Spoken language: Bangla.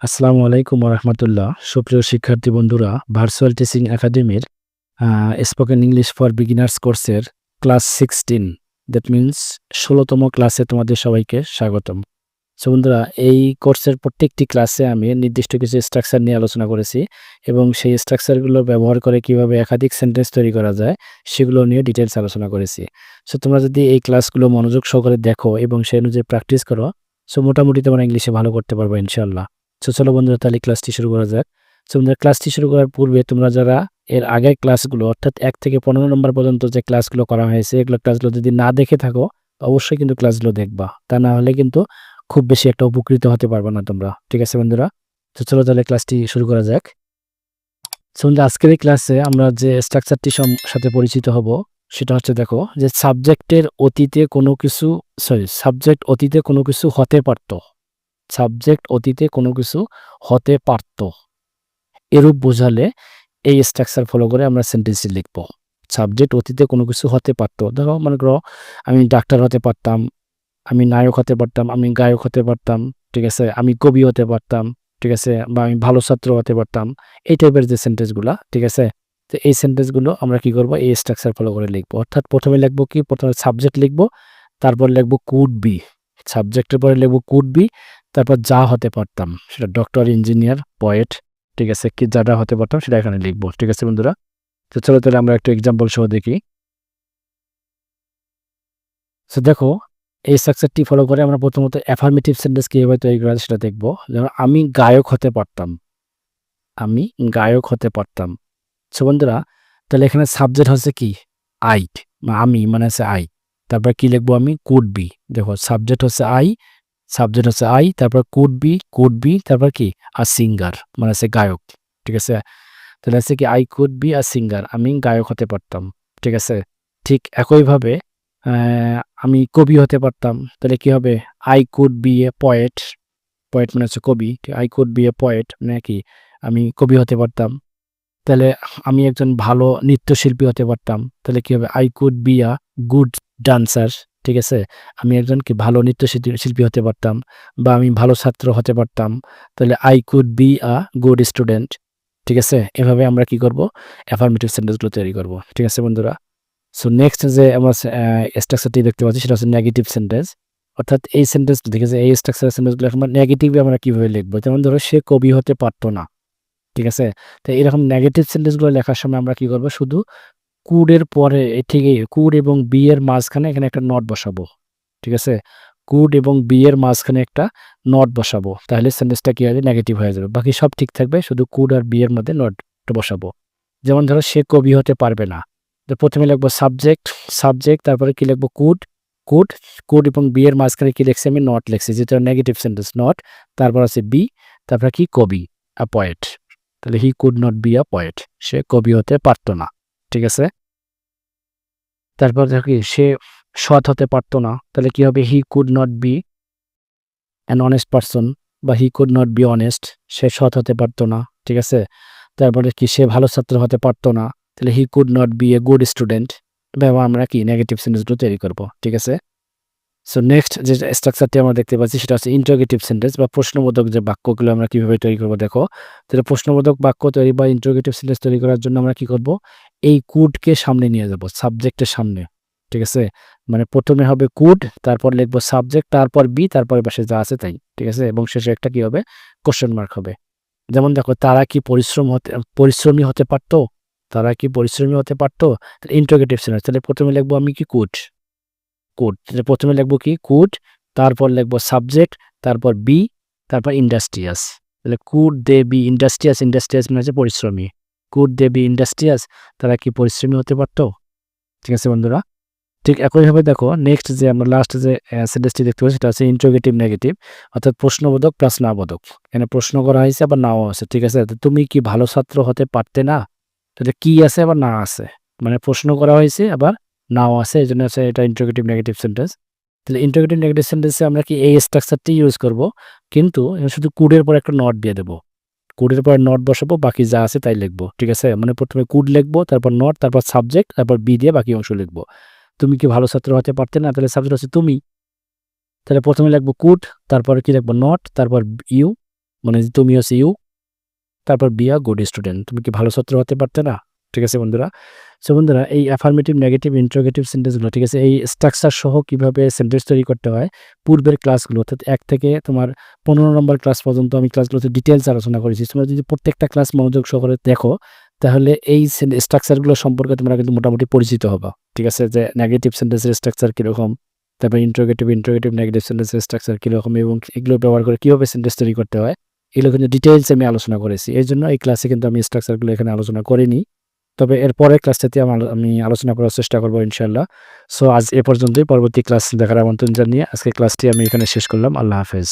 আসসালামু আলাইকুম ওরহমতুল্লাহ। সুপ্রিয় শিক্ষার্থী বন্ধুরা, ভার্চুয়াল টিচিং একাডেমির স্পোকেন ইংলিশ ফর বিগিনার্স কোর্সের ক্লাস 16 দ্যাট মিন্স ১৬তম ক্লাসে তোমাদের সবাইকে স্বাগতম। সো বন্ধুরা, এই কোর্সের প্রত্যেকটি ক্লাসে আমি নির্দিষ্ট কিছু স্ট্রাকচার নিয়ে আলোচনা করেছি এবং সেই স্ট্রাকচারগুলো ব্যবহার করে কিভাবে একাধিক সেন্টেন্স তৈরি করা যায় সেগুলো নিয়ে ডিটেলস আলোচনা করেছি। সো তোমরা যদি এই ক্লাসগুলো মনোযোগ সহকারে দেখো এবং সেই অনুযায়ী প্র্যাকটিস করো, সো মোটামুটি তোমরা ইংলিশে ভালো করতে পারবে ইনশাআল্লাহ। সো চলো বন্ধুরা, তাহলে ক্লাসটি শুরু করা যাক। সো বন্ধুরা, ক্লাসটি শুরু করার পূর্বে তোমরা যারা এর আগের ক্লাসগুলো অর্থাৎ ১ থেকে ১৫ নম্বর পর্যন্ত যে ক্লাসগুলো করা হয়েছে এগুলো ক্লাসগুলো যদি না দেখে থাকো অবশ্যই কিন্তু ক্লাসগুলো দেখবা। তা না হলে কিন্তু খুব বেশি একটা উপকৃত হতে পারবে না তোমরা। ঠিক আছে বন্ধুরা? তো চলো তাহলে ক্লাসটি শুরু করা যাক। সো বন্ধুরা, আজকের এই ক্লাসে আমরা যে স্ট্রাকচারটির সাথে পরিচিত হব সেটা হচ্ছে, দেখো, যে সাবজেক্ট অতীতে কোনো কিছু হতে পারত। সাবজেক্ট অতীতে কোনো কিছু হতে পারত। এরূপ বোঝালে এই স্ট্রাকচার ফলো করে আমরা সেন্টেন্সটি লিখব। সাবজেক্ট অতীতে কোনো কিছু হতে পারত। দেখো, মনে করো আমি ডাক্তার হতে পারতাম, আমি নায়ক হতে পারতাম, আমি গায়ক হতে পারতাম, ঠিক আছে? আমি কবি হতে পারতাম, ঠিক আছে? বা আমি ভালো ছাত্র হতে পারতাম। এই টাইপের যে সেন্টেন্সগুলা, ঠিক আছে? তো এই সেন্টেন্সগুলো আমরা কি করব? এই স্ট্রাকচার ফলো করে লিখব। অর্থাৎ প্রথমে লিখব কি? প্রথমে সাবজেক্ট লিখব, তারপর লিখব কুড বি। সাবজেক্টের পরে লিখব কুড বি, তারপর যা হতে পারতাম সেটা ডক্টর, ইঞ্জিনিয়ার, পোয়েট, ঠিক আছে? কি যাটা হতে পারতাম সেটা এখানে লিখব। ঠিক আছে বন্ধুরা? তো চলো তাহলে আমরা একটু এক্সাম্পল সহ দেখি। সো দেখো, এই স্ট্রাকচারটি ফলো করে আমরা প্রথমত অ্যাফার্মেটিভ সেন্টেন্স কিভাবে তৈরি করা যায় সেটা দেখব। যেমন আমি গায়ক হতে পারতাম। আমি গায়ক হতে পারতাম। সো বন্ধুরা, তাহলে এখানে সাবজেক্ট হচ্ছে কি? আই। আমি মানে হচ্ছে আই। তারপর কি লিখবো? আমি কুড বি। দেখো, সাবজেক্ট হচ্ছে আই, তারপর কুড বি, তারপর কি? আ সিঙ্গার মানে হচ্ছে গায়ক। ঠিক আছে? তাহলে হচ্ছে কি? I could be a singer. আমি গায়ক হতে পারতাম। ঠিক আছে? ঠিক একইভাবে আমি কবি হতে পারতাম। তাহলে কি হবে? I could B a poet. Poet মানে হচ্ছে কবি। I could B a poet মানে কি? আমি কবি হতে পারতাম। তাহলে আমি একজন ভালো নৃত্যশিল্পী হতে পারতাম। তাহলে কি হবে? I could be a good dancer. ঠিক আছে? আমি একজন কি ভালো শিল্পী হতে পারতাম। বা আমি ভালো ছাত্র হতে পারতাম। তাহলে I could be a good student. ঠিক আছে? এভাবে আমরা কি করব? অ্যাফার্মেটিভ সেন্টেন্সগুলো তৈরি করব। ঠিক আছে বন্ধুরা? সো নেক্সট যে আমরা স্ট্রাকচারটি দেখতে পাচ্ছি সেটা হচ্ছে নেগেটিভ সেন্টেন্স। অর্থাৎ এই সেন্টেন্স, ঠিক আছে? এই স্ট্রাকচারের সেন্টেন্সগুলো আমরা নেগেটিভে আমরা কিভাবে লিখবো? যেমন ধরো, সে কবি হতে পারত না। ঠিক আছে? তো এরকম নেগেটিভ সেন্টেন্সগুলো লেখার সময় আমরা কি করব? শুধু কুড এর পরে ঠিকই কুড এবং বি এর মাঝখানে এখানে একটা নট বসাবো। ঠিক আছে? কুড এবং বি এর মাঝখানে একটা নট বসাবো। তাহলে সেন্টেন্সটা কি হবে? নেগেটিভ হয়ে যাবে। বাকি সব ঠিক থাকবে, শুধু কুড আর বি এর মধ্যে নট বসাবো। যেমন ধরো, সে কবি হতে পারবে না। তো প্রথমে লিখবো সাবজেক্ট, তারপরে কি লিখবো? কুড, কুড এবং বি এর মাঝখানে কি লিখছি? আমি নট লিখছি, যেটা নেগেটিভ সেন্টেন্স নট। তারপর আছে বি, তারপর কি? কবি, আ পোয়েট। তাহলে he could not be a poet. সে কবি হতে পারতো না। ঠিক আছে? তারপর দেখো কি? সে সৎ হতে পারতো না। তাহলে কি হবে? He could not be an honest person, বা he could not be honest. সে সৎ হতে পারতো না। ঠিক আছে? তারপরে কি? সে ভালো ছাত্র হতে পারতো না। তাহলে he could not be a good student. এভাবে আমরা কি? নেগেটিভ সেন্টেন্সগুলো তৈরি করব। ঠিক আছে? সো নেক্সট যে স্ট্রাকচারটি আমরা দেখতে পাচ্ছি সেটা হচ্ছে ইন্টারোগেটিভ সেন্টেন্স বা প্রশ্নবোধক যে বাক্যগুলো আমরা কিভাবে তৈরি করব। দেখো, তাহলে প্রশ্নবোধক বাক্য তৈরি বা ইন্টারোগেটিভ সেন্টেন্স তৈরি করার জন্য আমরা কি করব? এই কুডকে সামনে নিয়ে যাব, সাবজেক্টের সামনে। ঠিক আছে? মানে প্রথমে হবে কুড, তারপর লিখবো সাবজেক্ট, তারপর বি, তারপর পাশে যা আছে তাই। ঠিক আছে? এবং শেষে একটা কি হবে? কোশ্চেন মার্ক হবে। যেমন দেখো, তারা কি পরিশ্রমী হতে পারতো? তারা কি পরিশ্রমী হতে পারতো? তাহলে ইন্টারোগেটিভ সেন্টেন্স। তাহলে প্রথমে লিখবো আমি কি? কুড। তাহলে প্রথমে লিখবো কি? কুড, তারপর লিখবো সাবজেক্ট, তারপর বি, তারপর ইন্ডাস্ট্রিয়াস। তাহলে could they be industrious. Industrious মানে হচ্ছে পরিশ্রমী। Could they be industrious. তারা কি পরিশ্রমী হতে পারতো? ঠিক আছে বন্ধুরা? ঠিক একইভাবে দেখো, নেক্সট যে আমরা লাস্ট যে সেন্টেন্সটি দেখতে পাচ্ছি সেটা হচ্ছে ইন্টারোগেটিভ নেগেটিভ, অর্থাৎ প্রশ্নবোধক প্লাস নাবোধক। এখানে প্রশ্ন করা হয়েছে আবার নাও আছে। ঠিক আছে? তো তুমি কি ভালো ছাত্র হতে পারতে না? তাহলে কি আছে আবার না আছে, মানে প্রশ্ন করা হয়েছে আবার নাও আছে, এই জন্য আছে এটা ইন্টারোগেটিভ নেগেটিভ সেন্টেন্স। তাহলে ইন্টারোগেটিভ নেগেটিভ সেন্টেন্সে আমরা কি এই স্ট্রাকচারটি ইউজ করব, কিন্তু এখানে শুধু কুডের পর একটা নট দিয়ে দেবো। কুডের পর নট বসাবো, বাকি যা আছে তাই লিখবো। ঠিক আছে? মানে প্রথমে কুড লিখবো, তারপর নট, তারপর সাবজেক্ট, তারপর বি দিয়ে বাকি অংশ লিখবো। তুমি কি ভালো ছাত্র হতে পারতে না? তাহলে সাবজেক্ট হচ্ছে তুমি। তাহলে প্রথমে লিখবো কুড, তারপরে কি লিখবো? নট, তারপর ইউ, মানে তুমি হচ্ছে ইউ, তারপর বি আ গুড স্টুডেন্ট। তুমি কি ভালো ছাত্র হতে পারতে না? ঠিক আছে বন্ধুরা? সো বন্ধুরা এই অ্যাফার্মেটিভ, নেগেটিভ, ইন্টারোগেটিভ সেন্টেন্সগুলো, ঠিক আছে? এই স্ট্রাকচার সহ কিভাবে সেন্টেন্স তৈরি করতে হয় পূর্বের ক্লাসগুলো, অর্থাৎ ১ থেকে তোমার ১৫ নম্বর ক্লাস পর্যন্ত আমি ক্লাসগুলোতে ডিটেইলস আলোচনা করেছি। তোমরা যদি প্রত্যেকটা ক্লাস মনোযোগ সহকারে দেখো, তাহলে এই স্ট্রাকচারগুলো সম্পর্কে তোমরা কিন্তু মোটামুটি পরিচিত হবা। ঠিক আছে? যে নেগেটিভ সেন্টেন্সের স্ট্রাকচার কিরকম, তারপর ইন্টারোগেটিভ, নেগেটিভ সেন্টেন্সের স্ট্রাকচার কিরকম এবং এগুলো ব্যবহার করে কিভাবে সেন্টেন্স তৈরি করতে হয়, এগুলো কিন্তু ডিটেইলস আমি আলোচনা করেছি। এজন্য এই ক্লাসে কিন্তু আমি স্ট্রাকচারগুলো এখানে আলোচনা করিনি। তবে এর পরের ক্লাসটাতে আমি আলোচনা করার চেষ্টা করব ইনশাআল্লাহ। সো আজ এ পর্যন্তই। পরবর্তী ক্লাস দেখার আমন্ত্রণ জানিয়ে আজকের ক্লাসটি আমি এখানে শেষ করলাম। আল্লাহ হাফেজ।